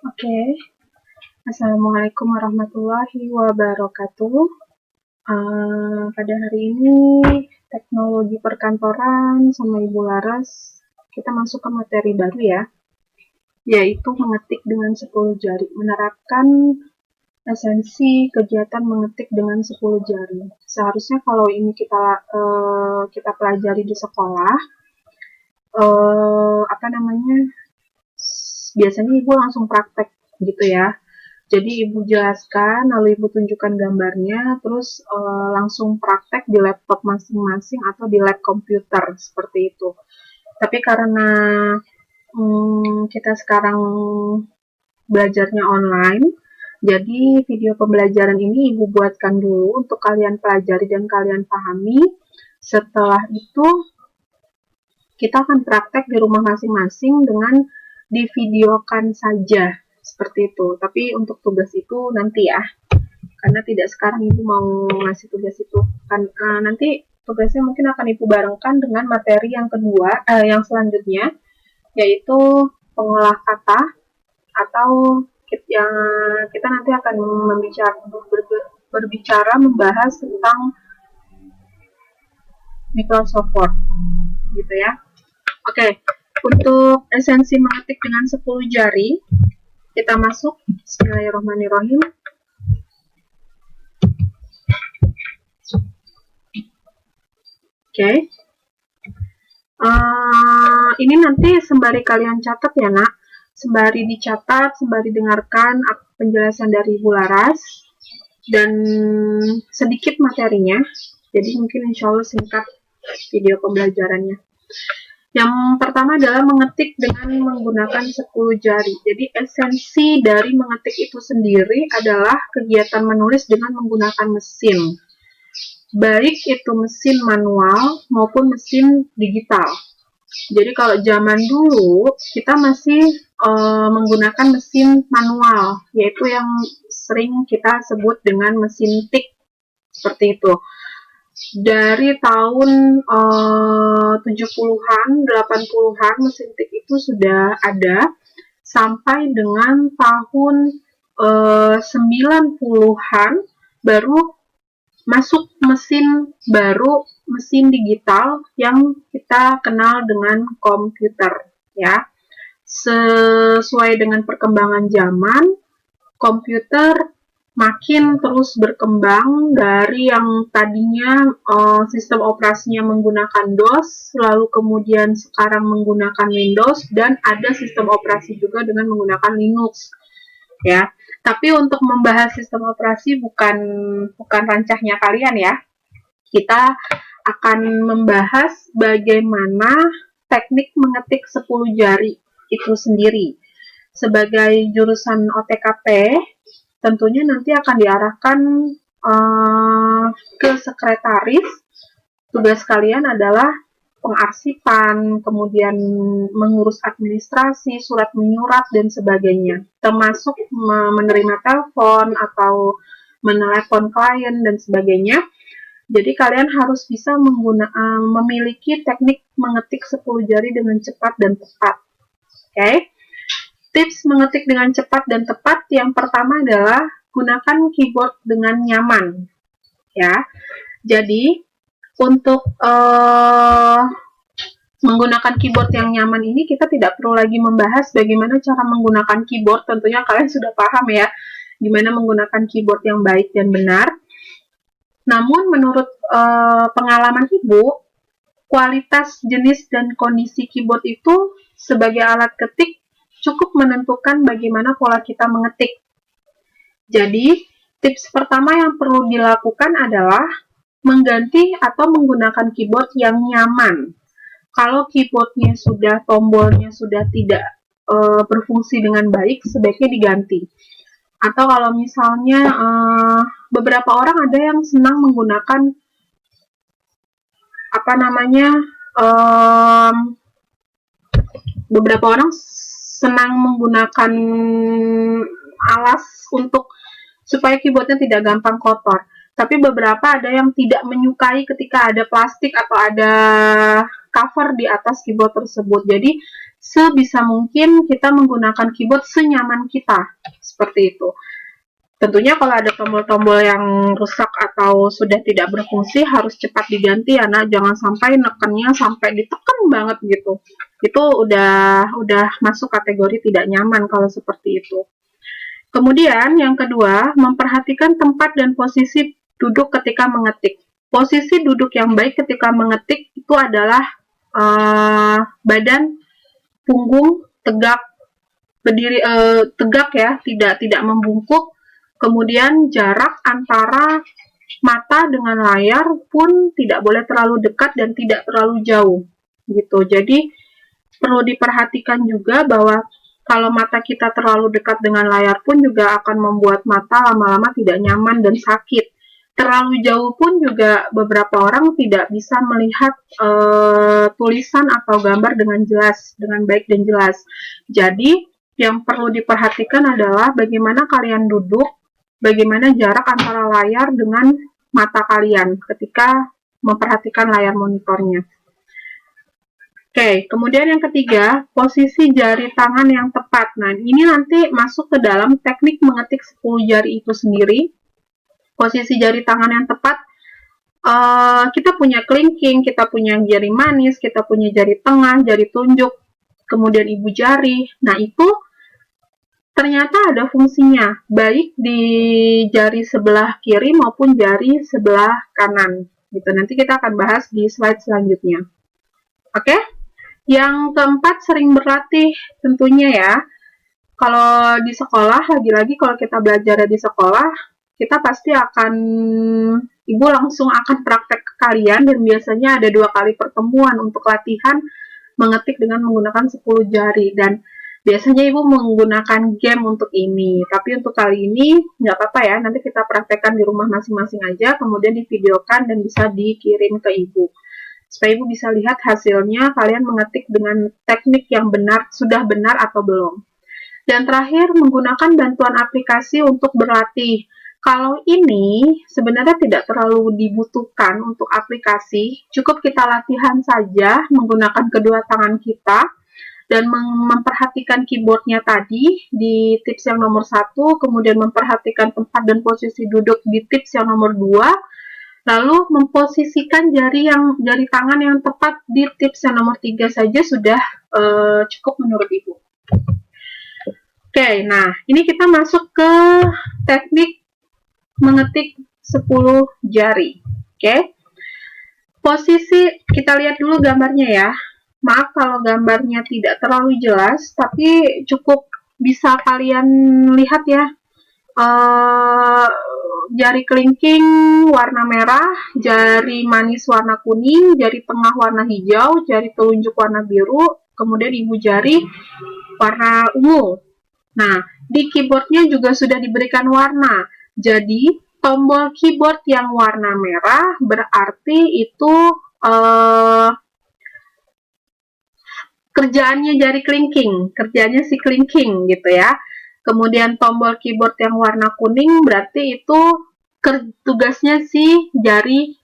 Oke, Assalamualaikum warahmatullahi wabarakatuh. Pada hari ini, teknologi perkantoran sama Ibu Laras, kita masuk ke materi baru ya, yaitu mengetik dengan 10 jari, menerapkan esensi kegiatan mengetik dengan 10 jari. Seharusnya kalau ini kita pelajari di sekolah, biasanya Ibu langsung praktek gitu ya. Jadi Ibu jelaskan, lalu Ibu tunjukkan gambarnya, terus langsung praktek di laptop masing-masing atau di lab komputer seperti itu. Tapi karena kita sekarang belajarnya online, jadi video pembelajaran ini Ibu buatkan dulu untuk kalian pelajari dan kalian pahami. Setelah itu kita akan praktek di rumah masing-masing dengan divideokan saja seperti itu. Tapi untuk tugas itu nanti ya, karena tidak sekarang Ibu mau ngasih tugas itu. Nanti tugasnya mungkin akan Ibu barengkan dengan materi yang kedua, yang selanjutnya, yaitu pengolah kata, atau kita nanti akan berbicara membahas tentang Microsoft Word gitu ya. Oke, untuk esensi mengetik dengan 10 jari, kita masuk. Bismillahirrahmanirrahim. Oke. Ini nanti sembari kalian catat ya nak, sembari dicatat, sembari dengarkan penjelasan dari Ibu Laras, dan sedikit materinya, jadi mungkin insya Allah singkat video pembelajarannya. Yang pertama adalah mengetik dengan menggunakan 10 jari. Jadi esensi dari mengetik itu sendiri adalah kegiatan menulis dengan menggunakan mesin. Baik itu mesin manual maupun mesin digital. Jadi kalau zaman dulu kita masih menggunakan mesin manual, yaitu yang sering kita sebut dengan mesin tik, seperti itu. Dari tahun 70-an, 80-an mesin tik itu sudah ada sampai dengan tahun 90-an baru masuk mesin baru, mesin digital yang kita kenal dengan komputer ya. Sesuai dengan perkembangan zaman, komputer makin terus berkembang dari yang tadinya sistem operasinya menggunakan DOS, lalu kemudian sekarang menggunakan Windows, dan ada sistem operasi juga dengan menggunakan Linux ya. Tapi untuk membahas sistem operasi bukan rancahnya kalian ya. Kita akan membahas bagaimana teknik mengetik 10 jari itu sendiri. Sebagai jurusan OTKP, tentunya nanti akan diarahkan ke sekretaris. Tugas kalian adalah pengarsipan, kemudian mengurus administrasi, surat menyurat, dan sebagainya. Termasuk menerima telepon atau menelepon klien dan sebagainya. Jadi kalian harus bisa memiliki teknik mengetik 10 jari dengan cepat dan tepat. Oke? Tips mengetik dengan cepat dan tepat yang pertama adalah gunakan keyboard dengan nyaman. Ya. Jadi untuk menggunakan keyboard yang nyaman ini kita tidak perlu lagi membahas bagaimana cara menggunakan keyboard. Tentunya kalian sudah paham ya, gimana menggunakan keyboard yang baik dan benar. Namun menurut pengalaman Ibu, kualitas, jenis, dan kondisi keyboard itu sebagai alat ketik cukup menentukan bagaimana pola kita mengetik. Jadi, tips pertama yang perlu dilakukan adalah mengganti atau menggunakan keyboard yang nyaman. Kalau keyboardnya tombolnya sudah tidak berfungsi dengan baik, sebaiknya diganti. Atau kalau misalnya beberapa orang ada yang senang menggunakan beberapa orang senang menggunakan alas supaya keyboardnya tidak gampang kotor. Tapi beberapa ada yang tidak menyukai ketika ada plastik atau ada cover di atas keyboard tersebut. Jadi sebisa mungkin kita menggunakan keyboard senyaman kita, seperti itu. Tentunya kalau ada tombol-tombol yang rusak atau sudah tidak berfungsi harus cepat diganti ya nak, jangan sampai nekennya sampai ditekan banget gitu. Itu udah masuk kategori tidak nyaman kalau seperti itu. Kemudian yang kedua, memperhatikan tempat dan posisi duduk ketika mengetik. Posisi duduk yang baik ketika mengetik itu adalah badan, punggung tegak, berdiri tegak ya, tidak membungkuk. Kemudian jarak antara mata dengan layar pun tidak boleh terlalu dekat dan tidak terlalu jauh gitu. Jadi perlu diperhatikan juga bahwa kalau mata kita terlalu dekat dengan layar pun juga akan membuat mata lama-lama tidak nyaman dan sakit. Terlalu jauh pun juga beberapa orang tidak bisa melihat tulisan atau gambar dengan jelas, dengan baik dan jelas. Jadi yang perlu diperhatikan adalah bagaimana kalian duduk, bagaimana jarak antara layar dengan mata kalian ketika memperhatikan layar monitornya. Oke, kemudian yang ketiga, posisi jari tangan yang tepat. Nah, ini nanti masuk ke dalam teknik mengetik 10 jari itu sendiri. Posisi jari tangan yang tepat, kita punya kelingking, kita punya jari manis, kita punya jari tengah, jari tunjuk, kemudian ibu jari. Nah, itu ternyata ada fungsinya, baik di jari sebelah kiri maupun jari sebelah kanan. Gitu. Nanti kita akan bahas di slide selanjutnya. Oke? Yang keempat, sering berlatih tentunya ya. Kalau di sekolah, lagi-lagi kalau kita belajar di sekolah, kita pasti akan, ibu langsung akan praktek ke kalian, dan biasanya ada 2 kali pertemuan untuk latihan mengetik dengan menggunakan 10 jari, dan biasanya ibu menggunakan game untuk ini, tapi untuk kali ini nggak apa-apa ya, nanti kita praktekkan di rumah masing-masing aja, kemudian divideokan dan bisa dikirim ke ibu, supaya ibu bisa lihat hasilnya kalian mengetik dengan teknik yang benar, sudah benar atau belum. Dan terakhir, menggunakan bantuan aplikasi untuk berlatih. Kalau ini sebenarnya tidak terlalu dibutuhkan untuk aplikasi, cukup kita latihan saja menggunakan kedua tangan kita, dan memperhatikan keyboardnya tadi di tips yang nomor 1, kemudian memperhatikan tempat dan posisi duduk di tips yang nomor 2, lalu memposisikan jari tangan yang tepat di tips yang nomor 3 saja sudah cukup menurut ibu. Oke, nah ini kita masuk ke teknik mengetik 10 jari. Oke. Posisi, kita lihat dulu gambarnya ya. Maaf kalau gambarnya tidak terlalu jelas, tapi cukup bisa kalian lihat ya. Jari kelingking warna merah, jari manis warna kuning, jari tengah warna hijau, jari telunjuk warna biru, kemudian ibu jari warna ungu. Nah, di keyboardnya juga sudah diberikan warna. Jadi, tombol keyboard yang warna merah berarti itu kerjaannya jari kelingking, kerjanya si kelingking gitu ya. Kemudian tombol keyboard yang warna kuning berarti itu tugasnya si jari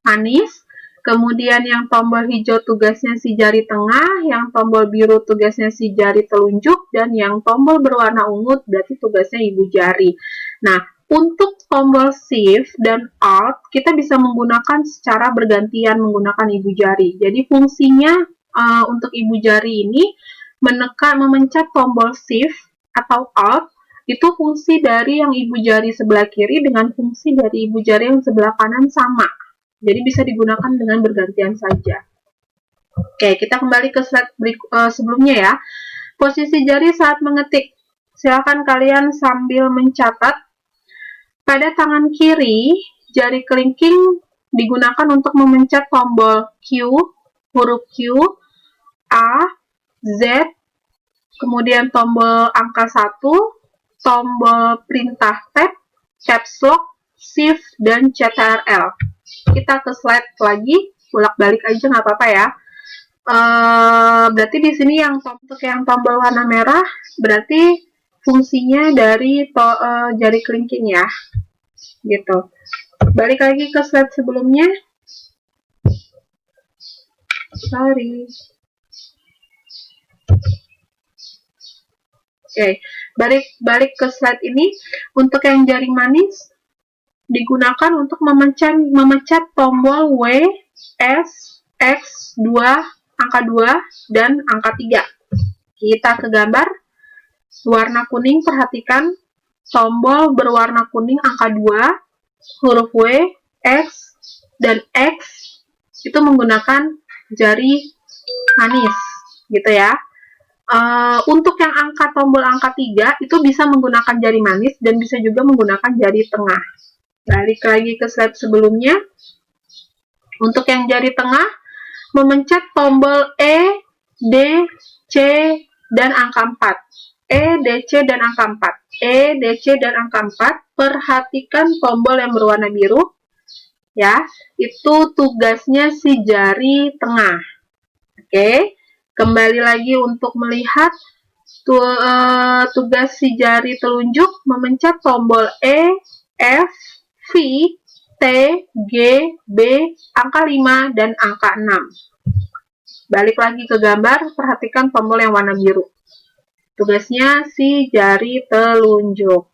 manis. Kemudian yang tombol hijau tugasnya si jari tengah, yang tombol biru tugasnya si jari telunjuk, dan yang tombol berwarna ungu berarti tugasnya ibu jari. Nah, untuk tombol Shift dan Alt, kita bisa menggunakan secara bergantian menggunakan ibu jari. Jadi fungsinya untuk ibu jari ini memencet tombol Shift atau Alt, itu fungsi dari yang ibu jari sebelah kiri dengan fungsi dari ibu jari yang sebelah kanan sama. Jadi bisa digunakan dengan bergantian saja. Oke, kita kembali ke slide sebelumnya ya. Posisi jari saat mengetik. Silakan kalian sambil mencatat. Pada tangan kiri, jari kelingking digunakan untuk memencet tombol Q, huruf Q, A, Z, kemudian tombol angka 1, tombol perintah Tab, Caps Lock, Shift, dan Ctrl. Kita ke slide lagi, bolak-balik aja nggak apa-apa ya. Berarti di sini untuk yang tombol warna merah berarti fungsinya dari jari kelingking ya, gitu. Balik lagi ke slide sebelumnya. Sorry. Oke, balik ke slide ini. Untuk yang jaring manis digunakan untuk memencet tombol W, S, X, 2, angka 2, dan angka 3. Kita ke gambar. Warna kuning, perhatikan tombol berwarna kuning angka 2, huruf W, X, dan X itu menggunakan jari manis, gitu ya. Untuk yang tombol angka 3 itu bisa menggunakan jari manis dan bisa juga menggunakan jari tengah. Balik lagi ke slide sebelumnya. Untuk yang jari tengah, memencet tombol E, D, C, dan angka 4. E, D, C, dan angka 4. E, D, C, dan angka 4. Perhatikan tombol yang berwarna biru. Ya, itu tugasnya si jari tengah. Oke, kembali lagi untuk melihat tugas si jari telunjuk, memencet tombol E, F, V, T, G, B, angka 5, dan angka 6. Balik lagi ke gambar, perhatikan tombol yang warna biru. Tugasnya si jari telunjuk.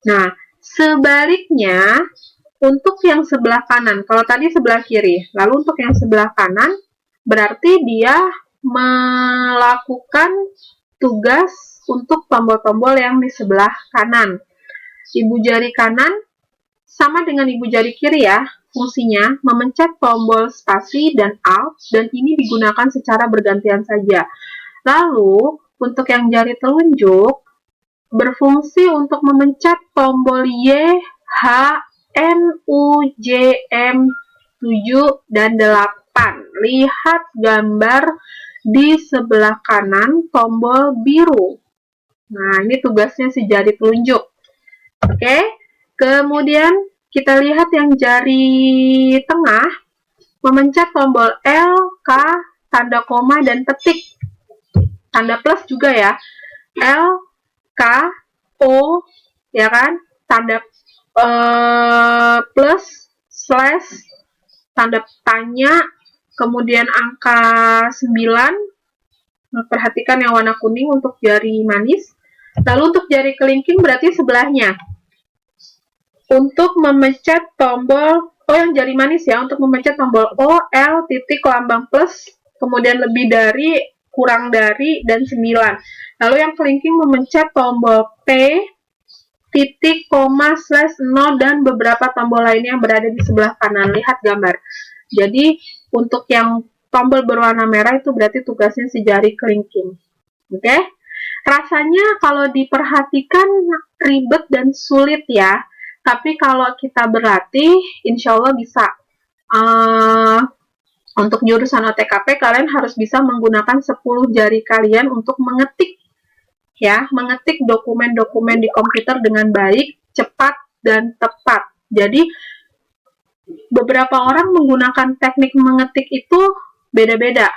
Nah, sebaliknya, untuk yang sebelah kanan, kalau tadi sebelah kiri, lalu untuk yang sebelah kanan, berarti dia melakukan tugas untuk tombol-tombol yang di sebelah kanan. Ibu jari kanan sama dengan ibu jari kiri ya, fungsinya memencet tombol spasi dan alt, dan ini digunakan secara bergantian saja. Lalu, untuk yang jari telunjuk, berfungsi untuk memencet tombol Y, H, N, U, J, M, 7, dan 8. Lihat gambar di sebelah kanan tombol biru. Nah, ini tugasnya si jari telunjuk. Oke, kemudian kita lihat yang jari tengah, memencet tombol L, K, tanda koma, dan petik. Tanda plus juga ya, L, K, O, ya kan, tanda plus, slash, tanda tanya, kemudian angka 9, perhatikan yang warna kuning untuk jari manis. Lalu untuk jari kelingking berarti sebelahnya. Untuk memencet tombol, yang jari manis ya, untuk memencet tombol O, L, titik, lambang plus, kemudian lebih dari, kurang dari, dan 9. Lalu yang kelingking memencet tombol P, titik, koma, slash, 0, dan beberapa tombol lainnya yang berada di sebelah kanan. Lihat gambar. Jadi, untuk yang tombol berwarna merah itu berarti tugasnya si jari kelingking. Oke? Rasanya kalau diperhatikan ribet dan sulit ya. Tapi kalau kita berlatih, insya Allah bisa. Untuk jurusan OTKP, kalian harus bisa menggunakan 10 jari kalian untuk mengetik dokumen-dokumen di komputer dengan baik, cepat, dan tepat. Jadi, beberapa orang menggunakan teknik mengetik itu beda-beda.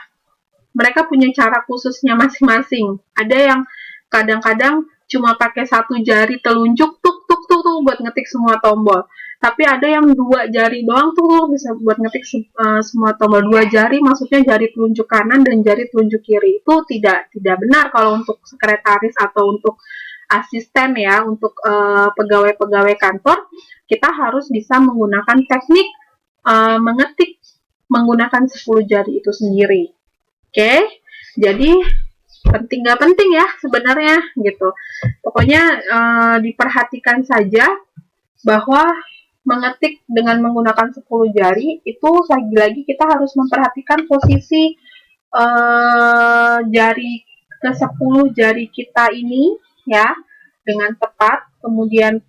Mereka punya cara khususnya masing-masing. Ada yang kadang-kadang cuma pakai satu jari telunjuk tuk buat ngetik semua tombol. Tapi ada yang 2 jari doang tuh bisa buat ngetik semua tombol. 2 jari maksudnya jari telunjuk kanan dan jari telunjuk kiri. Itu tidak benar kalau untuk sekretaris atau untuk asisten ya, untuk pegawai-pegawai kantor, kita harus bisa menggunakan teknik mengetik menggunakan 10 jari itu sendiri. Oke, jadi penting nggak penting ya sebenarnya gitu. Pokoknya diperhatikan saja bahwa mengetik dengan menggunakan 10 jari itu lagi-lagi kita harus memperhatikan posisi jari ke-10 jari kita ini ya dengan tepat, kemudian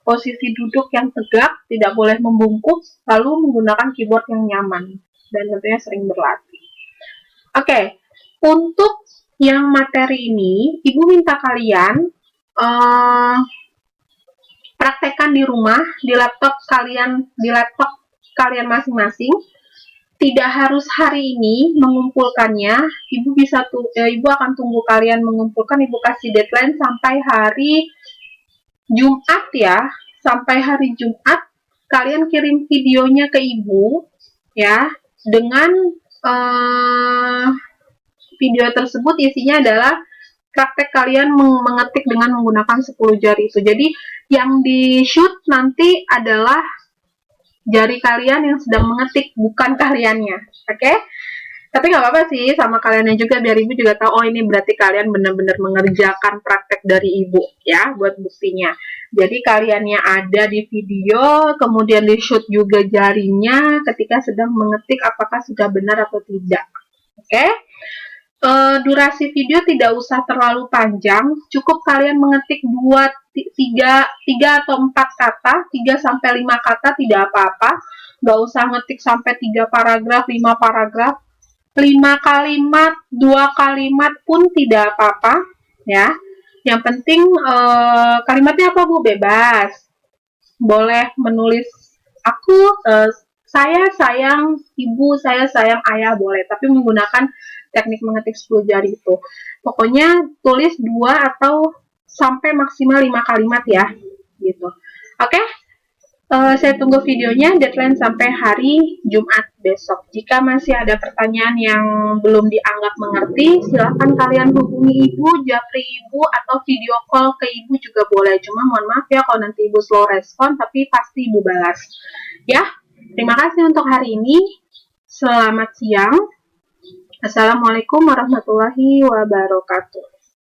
posisi duduk yang tegak, tidak boleh membungkuk, lalu menggunakan keyboard yang nyaman dan tentunya sering berlatih. Oke, untuk yang materi ini, Ibu minta kalian praktekkan di rumah, di laptop kalian masing-masing. Tidak harus hari ini mengumpulkannya. Ibu akan tunggu kalian mengumpulkan. Ibu kasih deadline sampai hari Jumat ya. Sampai hari Jumat kalian kirim videonya ke Ibu ya dengan video tersebut isinya adalah praktek kalian mengetik dengan menggunakan 10 jari itu. Jadi yang di shoot nanti adalah jari kalian yang sedang mengetik, bukan kaliannya. Oke? Tapi nggak apa-apa sih, sama kaliannya juga, biar ibu juga tahu, oh ini berarti kalian benar-benar mengerjakan praktek dari ibu, ya, buat buktinya. Jadi kaliannya ada di video, kemudian di shoot juga jarinya ketika sedang mengetik apakah sudah benar atau tidak. Oke? Durasi video tidak usah terlalu panjang, cukup kalian mengetik 3 atau 4 kata, 3 sampai 5 kata tidak apa-apa. Nggak usah ngetik sampai 3 paragraf, 5 paragraf. 5 kalimat, 2 kalimat pun tidak apa-apa, ya. Yang penting kalimatnya apa, Bu? Bebas. Boleh menulis saya sayang ibu, saya sayang ayah, boleh, tapi menggunakan teknik mengetik 10 jari itu. Pokoknya tulis 2 atau sampai maksimal 5 kalimat ya, gitu. Oke? Saya tunggu videonya, deadline sampai hari Jumat besok. Jika masih ada pertanyaan yang belum dianggap mengerti, silahkan kalian hubungi ibu, japri ibu, atau video call ke ibu juga boleh. Cuma mohon maaf ya kalau nanti ibu slow respon, tapi pasti ibu balas. Ya, terima kasih untuk hari ini. Selamat siang. Assalamualaikum warahmatullahi wabarakatuh.